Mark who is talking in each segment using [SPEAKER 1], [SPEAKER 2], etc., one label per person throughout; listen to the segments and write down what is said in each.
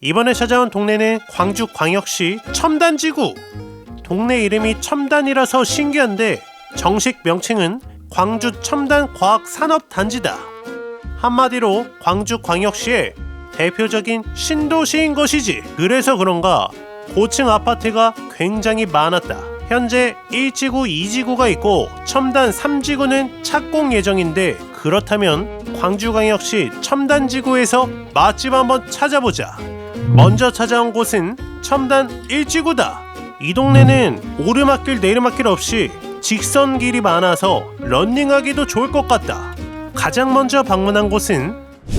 [SPEAKER 1] 이번에 찾아온 동네는 광주광역시 첨단지구. 동네 이름이 첨단이라서 신기한데 정식 명칭은 광주 첨단과학산업단지다. 한마디로 광주광역시의 대표적인 신도시인 것이지. 그래서 그런가 고층 아파트가 굉장히 많았다. 현재 1지구, 2지구가 있고 첨단 3지구는 착공 예정인데, 그렇다면 광주광역시 첨단지구에서 맛집 한번 찾아보자. 먼저 찾아온 곳은 첨단 1지구다. 이 동네는 오르막길 내리막길 없이 직선길이 많아서 런닝하기도 좋을 것 같다. 가장 먼저 방문한 곳은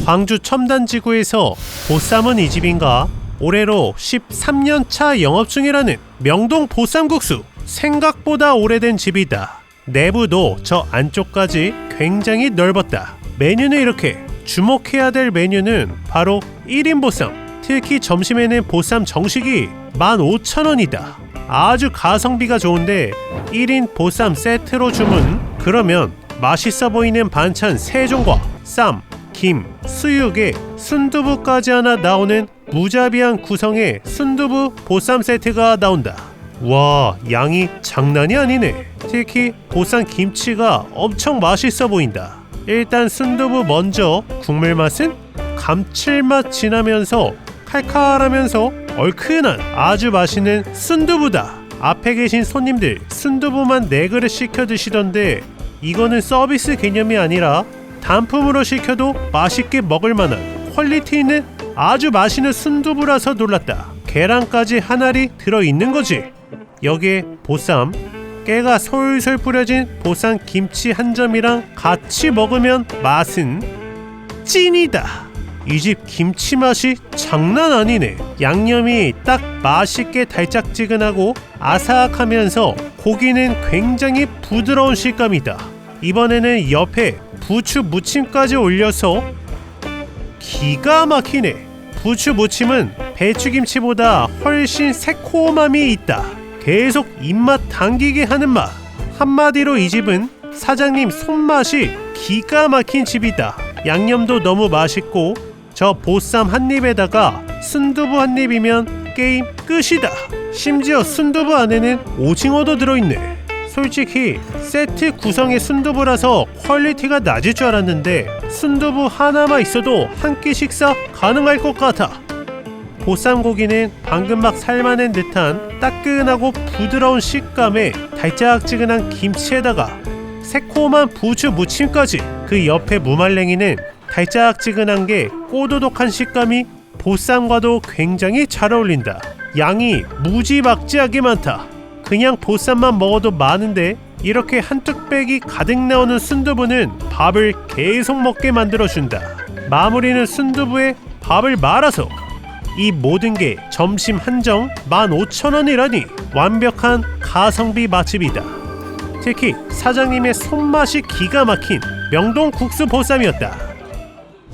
[SPEAKER 1] 광주 첨단지구에서 보쌈은 이 집인가 올해로 13년차 영업 중이라는 명동 보쌈국수. 생각보다 오래된 집이다. 내부도 저 안쪽까지 굉장히 넓었다. 메뉴는 이렇게. 주목해야 될 메뉴는 바로 1인 보쌈. 특히 점심에는 보쌈 정식이 15,000원이다. 아주 가성비가 좋은데 1인 보쌈 세트로 주문. 그러면 맛있어 보이는 반찬 3종과 쌈, 김, 수육에 순두부까지 하나 나오는 무자비한 구성의 순두부 보쌈 세트가 나온다. 와, 양이 장난이 아니네. 특히 보쌈 김치가 엄청 맛있어 보인다. 일단 순두부 먼저. 국물 맛은 감칠맛 진하면서 칼칼하면서 얼큰한 아주 맛있는 순두부다. 앞에 계신 손님들 순두부만 4그릇 시켜 드시던데 이거는 서비스 개념이 아니라 단품으로 시켜도 맛있게 먹을 만한 퀄리티 있는 아주 맛있는 순두부라서 놀랐다. 계란까지 한 알이 들어있는 거지. 여기에 보쌈, 깨가 솔솔 뿌려진 보쌈 김치 한 점이랑 같이 먹으면 맛은 찐이다. 이 집 김치 맛이 장난 아니네. 양념이 딱 맛있게 달짝지근하고 아삭하면서 고기는 굉장히 부드러운 식감이다. 이번에는 옆에 부추 무침까지 올려서 기가 막히네. 부추 무침은 배추김치보다 훨씬 새콤함이 있다. 계속 입맛 당기게 하는 맛. 한마디로 이 집은 사장님 손맛이 기가 막힌 집이다. 양념도 너무 맛있고 저 보쌈 한 입에다가 순두부 한 입이면 게임 끝이다. 심지어 순두부 안에는 오징어도 들어있네. 솔직히 세트 구성의 순두부라서 퀄리티가 낮을 줄 알았는데 순두부 하나만 있어도 한 끼 식사 가능할 것 같아. 보쌈 고기는 방금 막 삶아낸 듯한 따끈하고 부드러운 식감에 달짝지근한 김치에다가 새콤한 부추 무침까지. 그 옆에 무말랭이는 달짝지근한 게 꼬도독한 식감이 보쌈과도 굉장히 잘 어울린다. 양이 무지막지하게 많다. 그냥 보쌈만 먹어도 많은데 이렇게 한 뚝배기 가득 나오는 순두부는 밥을 계속 먹게 만들어준다. 마무리는 순두부에 밥을 말아서. 이 모든 게 점심 한정 15,000원이라니 완벽한 가성비 맛집이다. 특히 사장님의 손맛이 기가 막힌 명동 국수 보쌈이었다.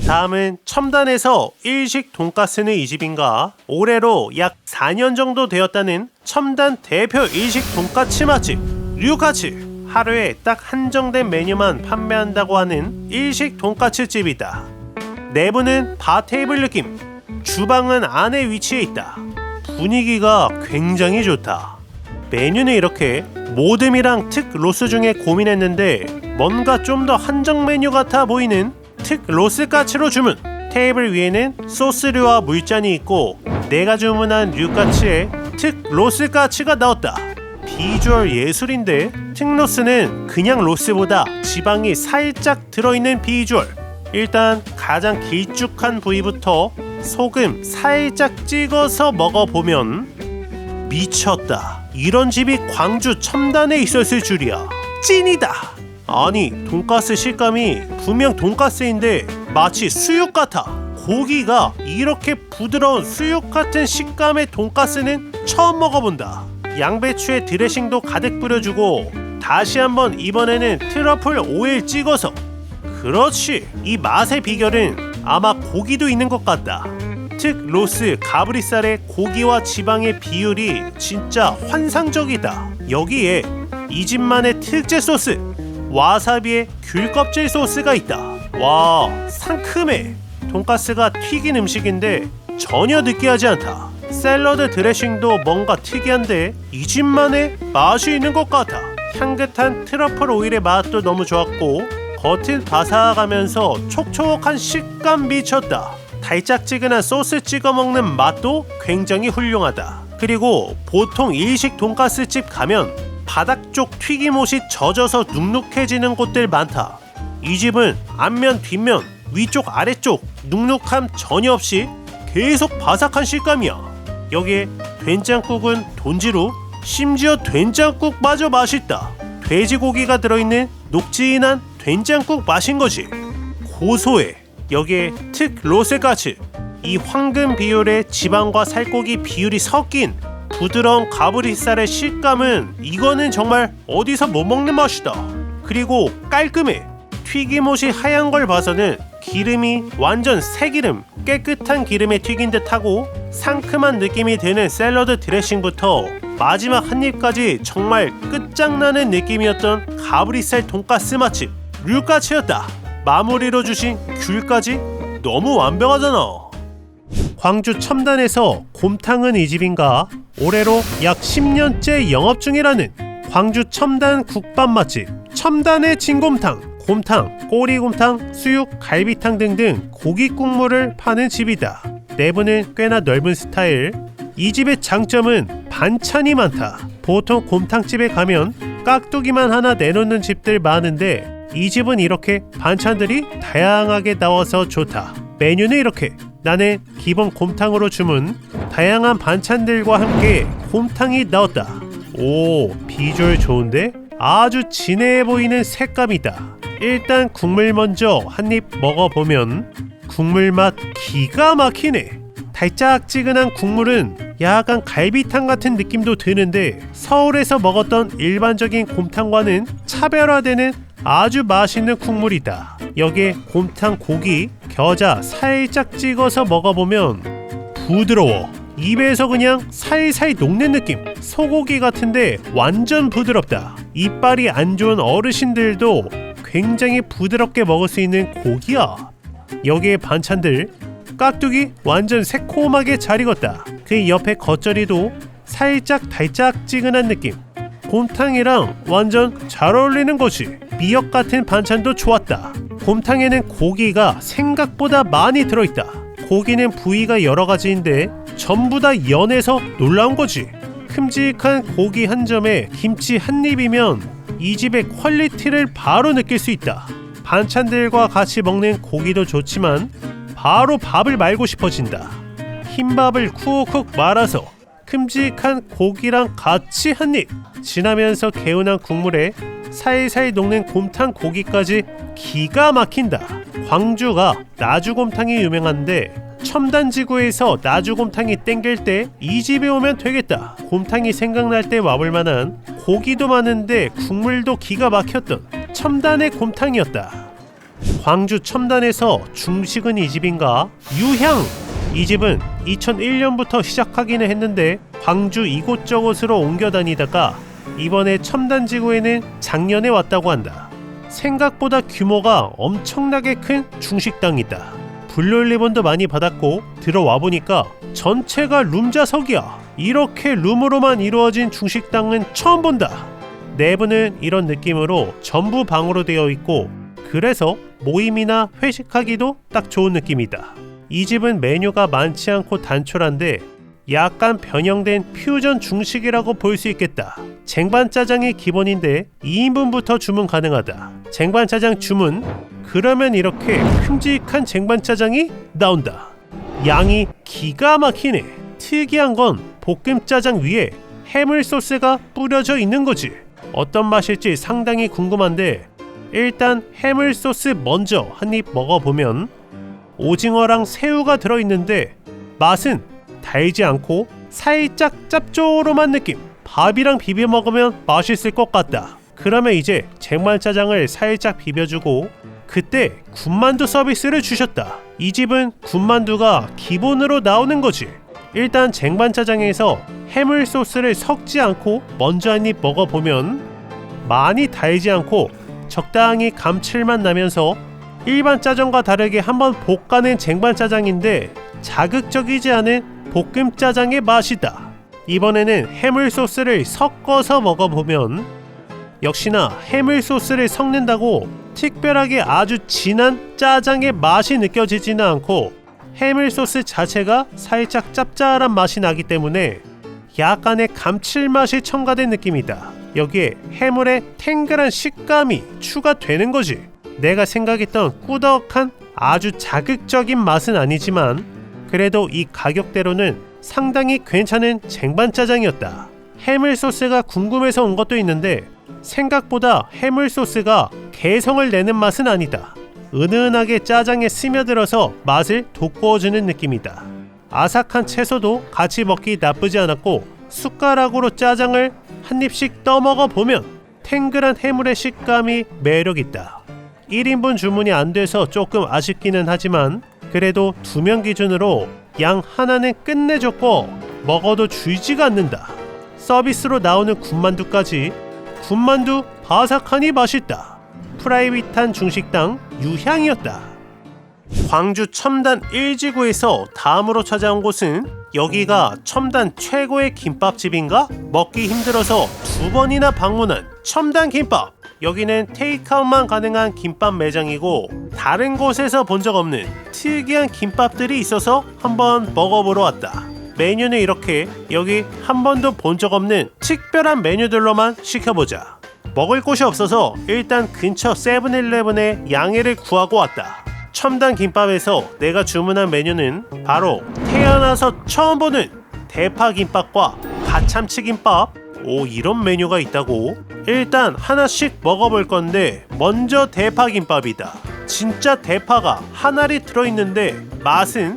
[SPEAKER 1] 다음은 첨단에서 일식 돈가스는 이 집인가 올해로 약 4년 정도 되었다는 첨단 대표 일식 돈가스 맛집 류카츠. 하루에 딱 한정된 메뉴만 판매한다고 하는 일식 돈가스 집이다. 내부는 바 테이블 느낌. 주방은 안에 위치해 있다. 분위기가 굉장히 좋다. 메뉴는 이렇게. 모듬이랑 특 로스 중에 고민했는데 뭔가 좀 더 한정 메뉴 같아 보이는 특 로스 까츠로 주문. 테이블 위에는 소스류와 물잔이 있고 내가 주문한 류까츠에 특 로스 까츠가 나왔다. 비주얼 예술인데 특 로스는 그냥 로스보다 지방이 살짝 들어있는 비주얼. 일단 가장 길쭉한 부위부터 소금 살짝 찍어서 먹어보면 미쳤다. 이런 집이 광주 첨단에 있었을 줄이야. 찐이다. 아니, 돈가스 식감이 분명 돈가스인데 마치 수육 같아. 고기가 이렇게 부드러운 수육 같은 식감의 돈가스는 처음 먹어본다. 양배추에 드레싱도 가득 뿌려주고 다시 한번 이번에는 트러플 오일 찍어서. 그렇지. 이 맛의 비결은 아마 고기도 있는 것 같다. 특 로스 가브리살의 고기와 지방의 비율이 진짜 환상적이다. 여기에 이 집만의 특제 소스 와사비에 귤 껍질 소스가 있다. 와, 상큼해. 돈가스가 튀긴 음식인데 전혀 느끼하지 않다. 샐러드 드레싱도 뭔가 특이한데 이 집만의 맛이 있는 것 같아. 향긋한 트러플 오일의 맛도 너무 좋았고 겉은 바삭하면서 촉촉한 식감 미쳤다. 달짝지근한 소스 찍어 먹는 맛도 굉장히 훌륭하다. 그리고 보통 일식 돈가스 집 가면 바닥 쪽 튀김옷이 젖어서 눅눅해지는 곳들 많다. 이 집은 앞면 뒷면 위쪽 아래쪽 눅눅함 전혀 없이 계속 바삭한 식감이야. 여기에 된장국은 돈지루, 심지어 된장국마저 맛있다. 돼지고기가 들어있는 녹진한 된장국 맛인 거지. 고소해. 여기에 특 로세가츠, 이 황금 비율의 지방과 살코기 비율이 섞인 부드러운 가브리살의 식감은 이거는 정말 어디서 못 먹는 맛이다. 그리고 깔끔해. 튀김옷이 하얀 걸 봐서는 기름이 완전 새기름, 깨끗한 기름에 튀긴 듯하고 상큼한 느낌이 드는 샐러드 드레싱부터 마지막 한 입까지 정말 끝장나는 느낌이었던 가브리살 돈가스 맛집 류까치였다. 마무리로 주신 귤까지 너무 완벽하잖아. 광주 첨단에서 곰탕은 이 집인가 올해로 약 10년째 영업 중이라는 광주 첨단 국밥 맛집 첨단의 진곰탕. 곰탕, 꼬리곰탕, 수육, 갈비탕 등등 고기 국물을 파는 집이다. 내부는 꽤나 넓은 스타일. 이 집의 장점은 반찬이 많다. 보통 곰탕집에 가면 깍두기만 하나 내놓는 집들 많은데 이 집은 이렇게 반찬들이 다양하게 나와서 좋다. 메뉴는 이렇게. 나는 기본 곰탕으로 주문. 다양한 반찬들과 함께 곰탕이 나왔다. 오, 비주얼 좋은데? 아주 진해 보이는 색감이다. 일단 국물 먼저 한입 먹어보면 국물 맛 기가 막히네. 달짝지근한 국물은 약간 갈비탕 같은 느낌도 드는데 서울에서 먹었던 일반적인 곰탕과는 차별화되는 아주 맛있는 국물이다. 여기에 곰탕 고기, 겨자 살짝 찍어서 먹어보면 부드러워. 입에서 그냥 살살 녹는 느낌. 소고기 같은데 완전 부드럽다. 이빨이 안 좋은 어르신들도 굉장히 부드럽게 먹을 수 있는 고기야. 여기에 반찬들 깍두기 완전 새콤하게 잘 익었다. 그 옆에 겉절이도 살짝 달짝지근한 느낌. 곰탕이랑 완전 잘 어울리는 거지. 미역 같은 반찬도 좋았다. 곰탕에는 고기가 생각보다 많이 들어있다. 고기는 부위가 여러 가지인데 전부 다 연해서 놀라운 거지. 큼직한 고기 한 점에 김치 한 입이면 이 집의 퀄리티를 바로 느낄 수 있다. 반찬들과 같이 먹는 고기도 좋지만 바로 밥을 말고 싶어진다. 흰밥을 쿡쿡 말아서 큼직한 고기랑 같이 한 입. 진하면서 개운한 국물에 살살 녹는 곰탕 고기까지 기가 막힌다. 광주가 나주곰탕이 유명한데 첨단지구에서 나주곰탕이 땡길 때 이 집에 오면 되겠다. 곰탕이 생각날 때 와볼 만한 고기도 많은데 국물도 기가 막혔던 첨단의 곰탕이었다. 광주 첨단에서 중식은 이 집인가? 유향! 이 집은 2001년부터 시작하기는 했는데 광주 이곳저곳으로 옮겨 다니다가 이번에 첨단지구에는 작년에 왔다고 한다. 생각보다 규모가 엄청나게 큰 중식당이다. 블루리본도 많이 받았고 들어와 보니까 전체가 룸자석이야. 이렇게 룸으로만 이루어진 중식당은 처음 본다. 내부는 이런 느낌으로 전부 방으로 되어 있고 그래서 모임이나 회식하기도 딱 좋은 느낌이다. 이 집은 메뉴가 많지 않고 단촐한데 약간 변형된 퓨전 중식이라고 볼 수 있겠다. 쟁반짜장이 기본인데 2인분부터 주문 가능하다. 쟁반짜장 주문. 그러면 이렇게 큼직한 쟁반짜장이 나온다. 양이 기가 막히네. 특이한 건 볶음짜장 위에 해물 소스가 뿌려져 있는 거지. 어떤 맛일지 상당히 궁금한데 일단 해물 소스 먼저 한입 먹어보면 오징어랑 새우가 들어있는데 맛은 달지 않고 살짝 짭조름한 느낌. 밥이랑 비벼 먹으면 맛있을 것 같다. 그러면 이제 쟁반짜장을 살짝 비벼주고 그때 군만두 서비스를 주셨다. 이 집은 군만두가 기본으로 나오는 거지. 일단 쟁반짜장에서 해물 소스를 섞지 않고 먼저 한 입 먹어보면 많이 달지 않고 적당히 감칠맛 나면서 일반 짜장과 다르게 한번 볶아낸 쟁반짜장인데 자극적이지 않은 볶음짜장의 맛이다. 이번에는 해물 소스를 섞어서 먹어보면 역시나 해물 소스를 섞는다고 특별하게 아주 진한 짜장의 맛이 느껴지지는 않고 해물 소스 자체가 살짝 짭짤한 맛이 나기 때문에 약간의 감칠맛이 첨가된 느낌이다. 여기에 해물의 탱글한 식감이 추가되는 거지. 내가 생각했던 꾸덕한 아주 자극적인 맛은 아니지만 그래도 이 가격대로는 상당히 괜찮은 쟁반짜장이었다. 해물 소스가 궁금해서 온 것도 있는데 생각보다 해물 소스가 개성을 내는 맛은 아니다. 은은하게 짜장에 스며들어서 맛을 돋구어주는 느낌이다. 아삭한 채소도 같이 먹기 나쁘지 않았고 숟가락으로 짜장을 한 입씩 떠먹어 보면 탱글한 해물의 식감이 매력있다. 1인분 주문이 안 돼서 조금 아쉽기는 하지만 그래도 2명 기준으로 양 하나는 끝내줬고 먹어도 줄지가 않는다. 서비스로 나오는 군만두까지 군만두 바삭하니 맛있다. 프라이빗한 중식당 유향이었다. 광주 첨단 1지구에서 다음으로 찾아온 곳은 여기가 첨단 최고의 김밥집인가? 먹기 힘들어서 2번이나 방문한 첨단 김밥. 여기는 테이크아웃만 가능한 김밥 매장이고 다른 곳에서 본 적 없는 특이한 김밥들이 있어서 한번 먹어보러 왔다. 메뉴는 이렇게 여기 한 번도 본 적 없는 특별한 메뉴들로만 시켜보자. 먹을 곳이 없어서 일단 근처 세븐일레븐에 양해를 구하고 왔다. 첨단 김밥에서 내가 주문한 메뉴는 바로 태어나서 처음 보는 대파김밥과 갓참치김밥. 오, 이런 메뉴가 있다고? 일단 하나씩 먹어볼 건데 먼저 대파김밥이다. 진짜 대파가 한 알이 들어있는데 맛은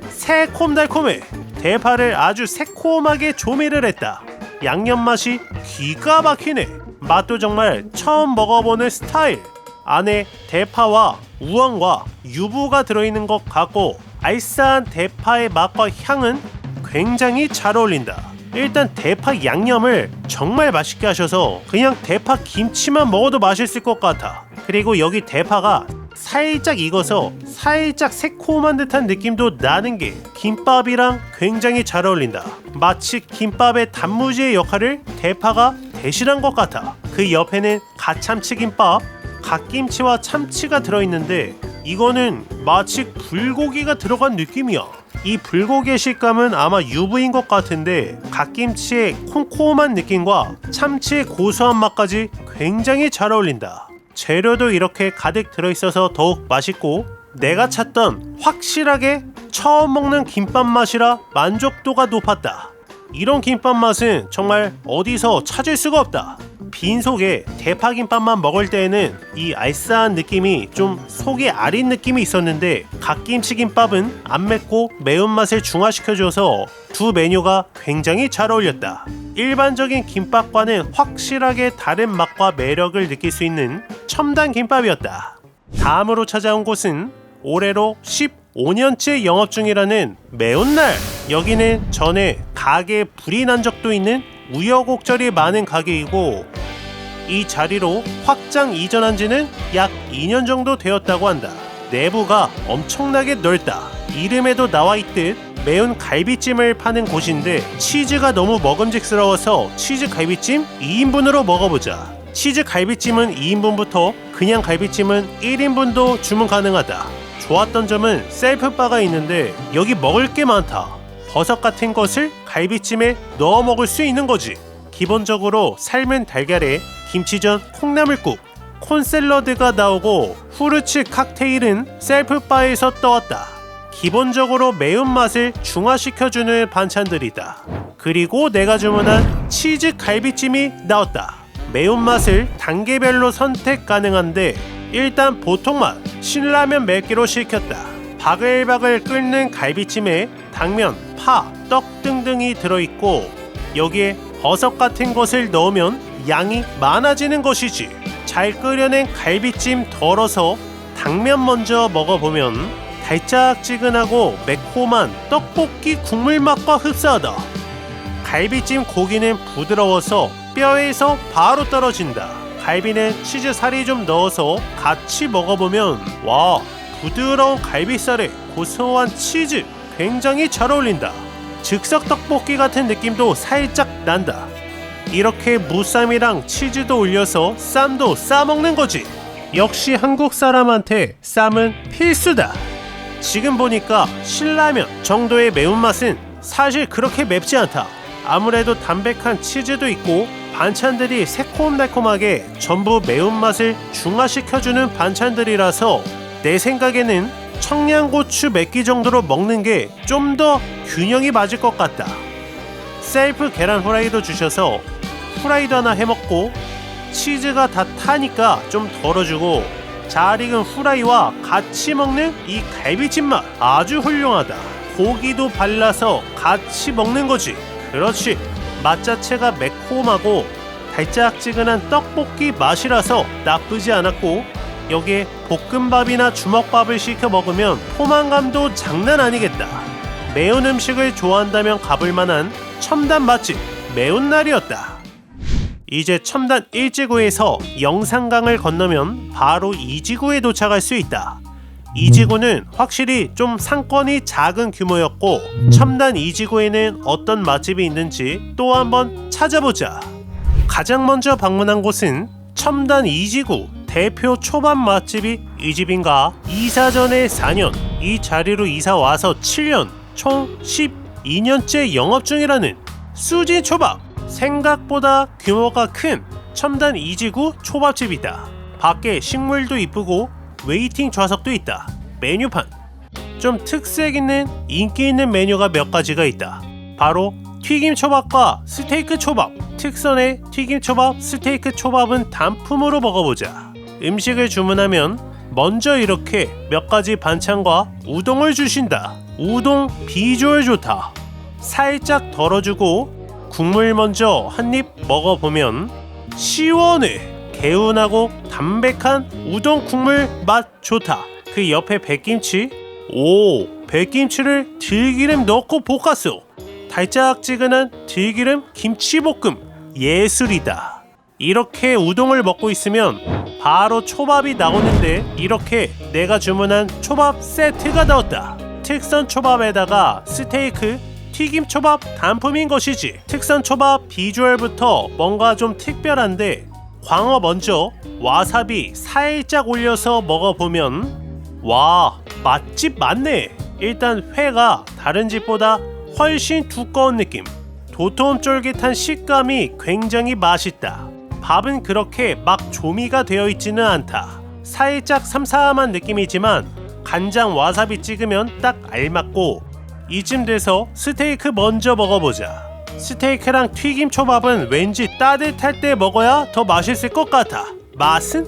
[SPEAKER 1] 새콤달콤해. 대파를 아주 새콤하게 조미를 했다. 양념 맛이 기가 막히네. 맛도 정말 처음 먹어보는 스타일. 안에 대파와 우엉과 유부가 들어있는 것 같고 알싸한 대파의 맛과 향은 굉장히 잘 어울린다. 일단 대파 양념을 정말 맛있게 하셔서 그냥 대파 김치만 먹어도 맛있을 것 같아. 그리고 여기 대파가 살짝 익어서 살짝 새콤한 듯한 느낌도 나는 게 김밥이랑 굉장히 잘 어울린다. 마치 김밥의 단무지의 역할을 대파가 대신한 것 같아. 그 옆에는 갓참치김밥, 갓김치와 참치가 들어있는데 이거는 마치 불고기가 들어간 느낌이야. 이 불고기의 식감은 아마 유부인 것 같은데 갓김치의 콩콩한 느낌과 참치의 고소한 맛까지 굉장히 잘 어울린다. 재료도 이렇게 가득 들어있어서 더욱 맛있고 내가 찾던 확실하게 처음 먹는 김밥 맛이라 만족도가 높았다. 이런 김밥 맛은 정말 어디서 찾을 수가 없다. 빈속에 대파김밥만 먹을 때에는 이 알싸한 느낌이 좀 속이 아린 느낌이 있었는데 갓김치김밥은 안 맵고 매운맛을 중화시켜줘서 두 메뉴가 굉장히 잘 어울렸다. 일반적인 김밥과는 확실하게 다른 맛과 매력을 느낄 수 있는 첨단 김밥이었다. 다음으로 찾아온 곳은 올해로 15년째 영업 중이라는 매운날. 여기는 전에 가게에 불이 난 적도 있는 우여곡절이 많은 가게이고 이 자리로 확장 이전한 지는 약 2년 정도 되었다고 한다. 내부가 엄청나게 넓다. 이름에도 나와 있듯 매운 갈비찜을 파는 곳인데 치즈가 너무 먹음직스러워서 치즈 갈비찜 2인분으로 먹어보자. 치즈 갈비찜은 2인분부터 그냥 갈비찜은 1인분도 주문 가능하다. 좋았던 점은 셀프바가 있는데 여기 먹을 게 많다. 버섯 같은 것을 갈비찜에 넣어 먹을 수 있는 거지. 기본적으로 삶은 달걀에 김치전, 콩나물국, 콘샐러드가 나오고 후르츠 칵테일은 셀프바에서 떠왔다. 기본적으로 매운맛을 중화시켜주는 반찬들이다. 그리고 내가 주문한 치즈 갈비찜이 나왔다. 매운맛을 단계별로 선택 가능한데 일단 보통맛 신라면 몇 개로 시켰다. 바글바글 끓는 갈비찜에 당면, 파, 떡 등등이 들어있고 여기에 버섯 같은 것을 넣으면 양이 많아지는 것이지. 잘 끓여낸 갈비찜 덜어서 당면 먼저 먹어보면 달짝지근하고 매콤한 떡볶이 국물 맛과 흡사하다. 갈비찜 고기는 부드러워서 뼈에서 바로 떨어진다. 갈비는 치즈 살이 좀 넣어서 같이 먹어보면 와, 부드러운 갈비살에 고소한 치즈 굉장히 잘 어울린다. 즉석 떡볶이 같은 느낌도 살짝 난다. 이렇게 무쌈이랑 치즈도 올려서 쌈도 싸먹는 거지. 역시 한국 사람한테 쌈은 필수다. 지금 보니까 신라면 정도의 매운맛은 사실 그렇게 맵지 않다. 아무래도 담백한 치즈도 있고 반찬들이 새콤달콤하게 전부 매운맛을 중화시켜주는 반찬들이라서 내 생각에는 청양고추 맵기 정도로 먹는 게 좀 더 균형이 맞을 것 같다. 셀프 계란 후라이도 주셔서 후라이도 하나 해먹고 치즈가 다 타니까 좀 덜어주고 잘 익은 후라이와 같이 먹는 이 갈비찜 맛 아주 훌륭하다. 고기도 발라서 같이 먹는 거지. 그렇지. 맛 자체가 매콤하고 달짝지근한 떡볶이 맛이라서 나쁘지 않았고 여기에 볶음밥이나 주먹밥을 시켜 먹으면 포만감도 장난 아니겠다. 매운 음식을 좋아한다면 가볼 만한 첨단 맛집 매운날이었다. 이제 첨단 1지구에서 영산강을 건너면 바로 2지구에 도착할 수 있다. 2지구는 확실히 좀 상권이 작은 규모였고 첨단 2지구에는 어떤 맛집이 있는지 또 한번 찾아보자. 가장 먼저 방문한 곳은 첨단 2지구 대표 초밥 맛집이 이 집인가. 이사 전에 4년, 이 자리로 이사 와서 7년, 총 12년째 영업 중이라는 수진 초밥. 생각보다 규모가 큰 첨단 2지구 초밥집이다. 밖에 식물도 이쁘고 웨이팅 좌석도 있다. 메뉴판 좀 특색 있는 인기 있는 메뉴가 몇 가지가 있다. 바로 튀김 초밥과 스테이크 초밥. 특선의 튀김 초밥, 스테이크 초밥은 단품으로 먹어보자. 음식을 주문하면 먼저 이렇게 몇 가지 반찬과 우동을 주신다. 우동 비주얼 좋다. 살짝 덜어주고 국물 먼저 한입 먹어보면 시원해. 개운하고 담백한 우동 국물 맛 좋다. 그 옆에 백김치. 오, 백김치를 들기름 넣고 볶았어. 달짝지근한 들기름 김치볶음 예술이다. 이렇게 우동을 먹고 있으면 바로 초밥이 나오는데 이렇게 내가 주문한 초밥 세트가 나왔다. 특선 초밥에다가 스테이크, 튀김 초밥 단품인 것이지. 특선 초밥 비주얼부터 뭔가 좀 특별한데 광어 먼저 와사비 살짝 올려서 먹어보면 와, 맛집 맞네. 일단 회가 다른 집보다 훨씬 두꺼운 느낌. 도톰 쫄깃한 식감이 굉장히 맛있다. 밥은 그렇게 막 조미가 되어 있지는 않다. 살짝 삼삼한 느낌이지만 간장 와사비 찍으면 딱 알맞고 이쯤 돼서 스테이크 먼저 먹어보자. 스테이크랑 튀김 초밥은 왠지 따뜻할 때 먹어야 더 맛있을 것 같아. 맛은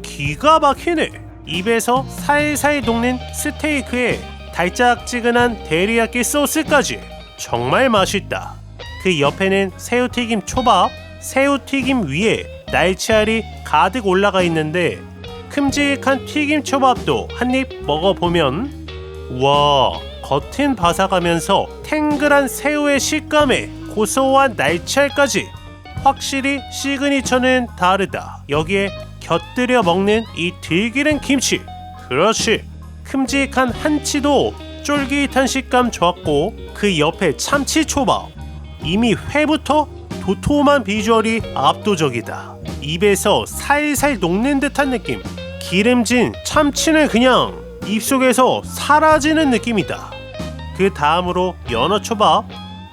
[SPEAKER 1] 기가 막히네. 입에서 살살 녹는 스테이크에 달짝지근한 데리야끼 소스까지 정말 맛있다. 그 옆에는 새우튀김 초밥, 새우튀김 위에 날치알이 가득 올라가 있는데 큼직한 튀김 초밥도 한입 먹어보면 와, 겉은 바삭하면서 탱글한 새우의 식감에 고소한 날치알까지 확실히 시그니처는 다르다. 여기에 곁들여 먹는 이 들기름 김치. 그렇지. 큼직한 한치도 쫄깃한 식감 좋았고 그 옆에 참치 초밥. 이미 회부터 도톰한 비주얼이 압도적이다. 입에서 살살 녹는 듯한 느낌. 기름진 참치는 그냥 입속에서 사라지는 느낌이다. 그 다음으로 연어초밥.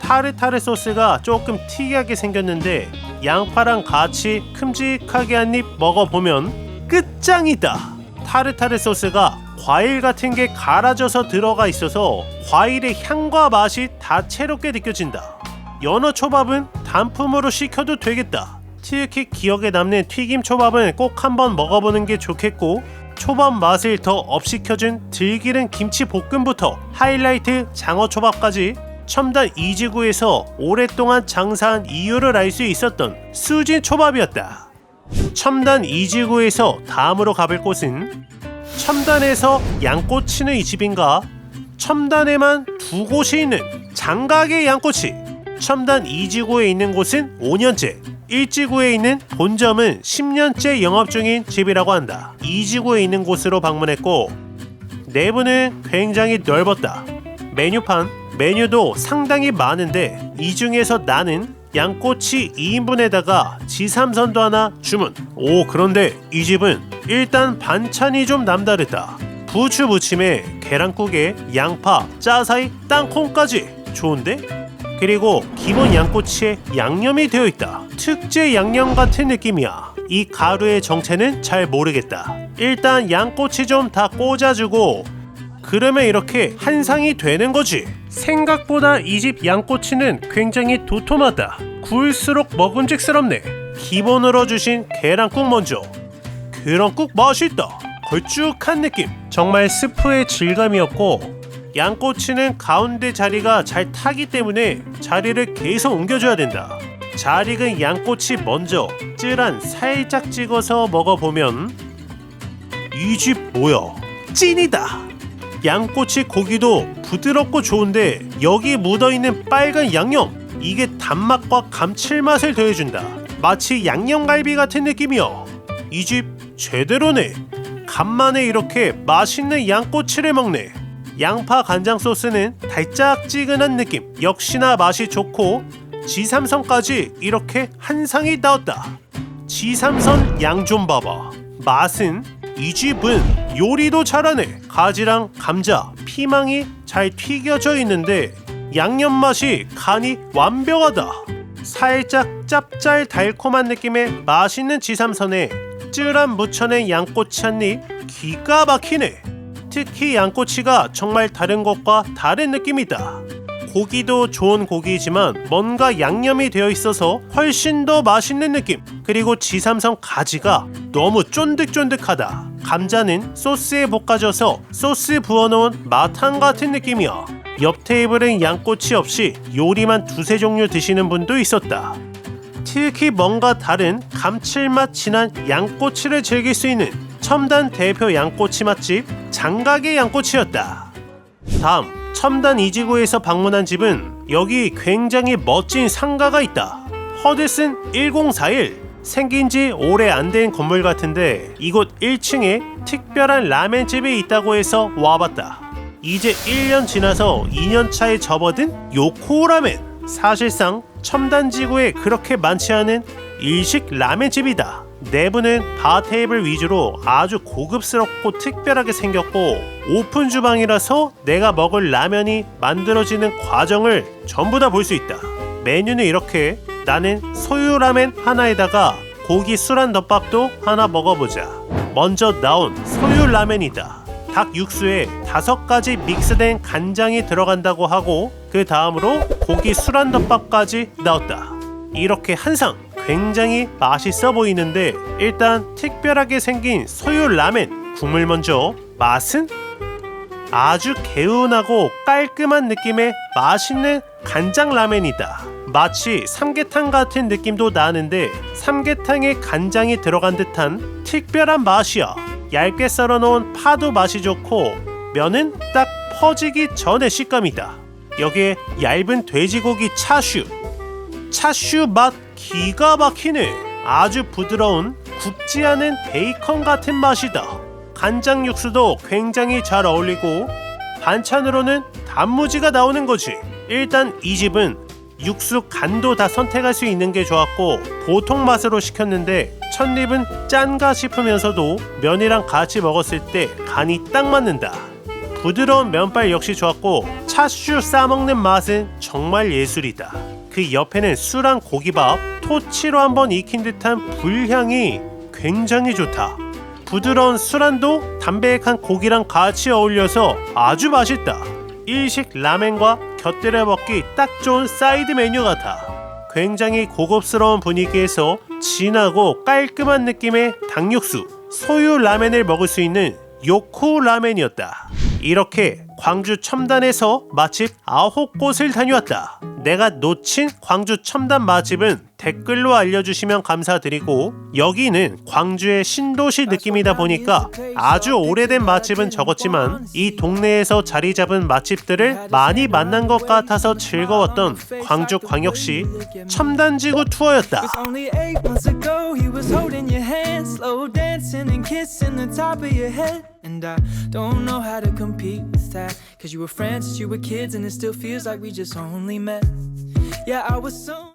[SPEAKER 1] 타르타르 소스가 조금 특이하게 생겼는데 양파랑 같이 큼직하게 한입 먹어보면 끝장이다. 타르타르 소스가 과일 같은 게 갈아져서 들어가 있어서 과일의 향과 맛이 다채롭게 느껴진다. 연어초밥은 단품으로 시켜도 되겠다. 특히 기억에 남는 튀김 초밥은 꼭 한번 먹어보는 게 좋겠고 초밥 맛을 더 업시켜준 들기름 김치 볶음부터 하이라이트 장어초밥까지 첨단 2지구에서 오랫동안 장사한 이유를 알 수 있었던 수진 초밥이었다. 첨단 2지구에서 다음으로 가볼 곳은 첨단에서 양꼬치는 이 집인가? 첨단에만 두 곳이 있는 장각의 양꼬치. 첨단 2지구에 있는 곳은 5년째. 1지구에 있는 본점은 10년째 영업 중인 집이라고 한다. 2지구에 있는 곳으로 방문했고 내부는 굉장히 넓었다. 메뉴판, 메뉴도 상당히 많은데 이 중에서 나는 양꼬치 2인분에다가 지삼선도 하나 주문. 그런데 이 집은 일단 반찬이 좀 남다르다. 부추 무침에 계란국에 양파, 짜사이, 땅콩까지. 좋은데? 그리고 기본 양꼬치에 양념이 되어 있다. 특제 양념 같은 느낌이야. 이 가루의 정체는 잘 모르겠다. 일단 양꼬치 좀 다 꽂아주고 그러면 이렇게 한 상이 되는 거지. 생각보다 이 집 양꼬치는 굉장히 도톰하다. 구울수록 먹음직스럽네. 기본으로 주신 계란국 먼저. 계란국 맛있다. 걸쭉한 느낌. 정말 스프의 질감이었고 양꼬치는 가운데 자리가 잘 타기 때문에 자리를 계속 옮겨줘야 된다. 잘 익은 양꼬치 먼저 쯔란 살짝 찍어서 먹어보면 이 집 뭐야? 찐이다. 양꼬치 고기도 부드럽고 좋은데 여기 묻어있는 빨간 양념, 이게 단맛과 감칠맛을 더해준다. 마치 양념갈비 같은 느낌이야. 이 집 제대로네. 간만에 이렇게 맛있는 양꼬치를 먹네. 양파 간장 소스는 달짝지근한 느낌, 역시나 맛이 좋고 지삼선까지 이렇게 한 상이 나왔다. 지삼선 양 좀 봐봐. 맛은 이 집은 요리도 잘하네. 가지랑 감자, 피망이 잘 튀겨져 있는데 양념 맛이 간이 완벽하다. 살짝 짭짤 달콤한 느낌의 맛있는 지삼선에 쯔란 무쳐낸 양꼬치 한입 기가 막히네. 특히 양꼬치가 정말 다른 것과 다른 느낌이다. 고기도 좋은 고기이지만 뭔가 양념이 되어 있어서 훨씬 더 맛있는 느낌. 그리고 지삼선 가지가 너무 쫀득쫀득하다. 감자는 소스에 볶아져서 소스 부어놓은 마탕 같은 느낌이야. 옆 테이블은 양꼬치 없이 요리만 두세 종류 드시는 분도 있었다. 특히 뭔가 다른 감칠맛 진한 양꼬치를 즐길 수 있는 첨단 대표 양꼬치 맛집 장각의 양꼬치였다. 다음 첨단 2지구에서 방문한 집은 여기 굉장히 멋진 상가가 있다. 허드슨 1041. 생긴지 오래 안 된 건물 같은데 이곳 1층에 특별한 라멘집이 있다고 해서 와봤다. 이제 1년 지나서 2년 차에 접어든 요코라멘. 사실상 첨단 지구에 그렇게 많지 않은 일식 라멘집이다. 내부는 바 테이블 위주로 아주 고급스럽고 특별하게 생겼고 오픈 주방이라서 내가 먹을 라면이 만들어지는 과정을 전부 다 볼 수 있다. 메뉴는 이렇게. 나는 소유 라멘 하나에다가 고기 수란 덮밥도 하나 먹어보자. 먼저 나온 소유 라멘이다. 닭 육수에 5가지 믹스된 간장이 들어간다고 하고 그 다음으로 고기 수란 덮밥까지 나왔다. 이렇게 한 상 굉장히 맛있어 보이는데 일단 특별하게 생긴 소유 라멘 국물 먼저. 맛은 아주 개운하고 깔끔한 느낌의 맛있는 간장 라멘이다. 마치 삼계탕 같은 느낌도 나는데 삼계탕에 간장이 들어간 듯한 특별한 맛이야. 얇게 썰어놓은 파도 맛이 좋고 면은 딱 퍼지기 전의 식감이다. 여기에 얇은 돼지고기 차슈 맛 기가 막히네. 아주 부드러운 굽지 않은 베이컨 같은 맛이다. 간장 육수도 굉장히 잘 어울리고 반찬으로는 단무지가 나오는 거지. 일단 이 집은 육수 간도 다 선택할 수 있는 게 좋았고 보통 맛으로 시켰는데 첫입은 짠가 싶으면서도 면이랑 같이 먹었을 때 간이 딱 맞는다. 부드러운 면발 역시 좋았고 차슈 싸먹는 맛은 정말 예술이다. 그 옆에는 술한 고기밥, 토치로 한번 익힌 듯한 불향이 굉장히 좋다. 부드러운 술안도 담백한 고기랑 같이 어울려서 아주 맛있다. 일식 라멘과 곁들여 먹기 딱 좋은 사이드 메뉴 같아. 굉장히 고급스러운 분위기에서 진하고 깔끔한 느낌의 닭육수, 소유 라멘을 먹을 수 있는 요코 라멘이었다. 이렇게 광주 첨단에서 맛집 9곳을 다녀왔다. 내가 놓친 광주 첨단 맛집은 댓글로 알려주시면 감사드리고, 여기는 광주의 신도시 느낌이다 보니까 아주 오래된 맛집은 적었지만 이 동네에서 자리 잡은 맛집들을 많이 만난 것 같아서 즐거웠던 광주광역시 첨단지구 투어였다.
[SPEAKER 2] It's only 8 months ago he was holding your hand, slow dancing and kissing the top of your head. And I don't know how to compete with that, cause you were friends since you were kids and it still feels like we just only met. Yeah, I was so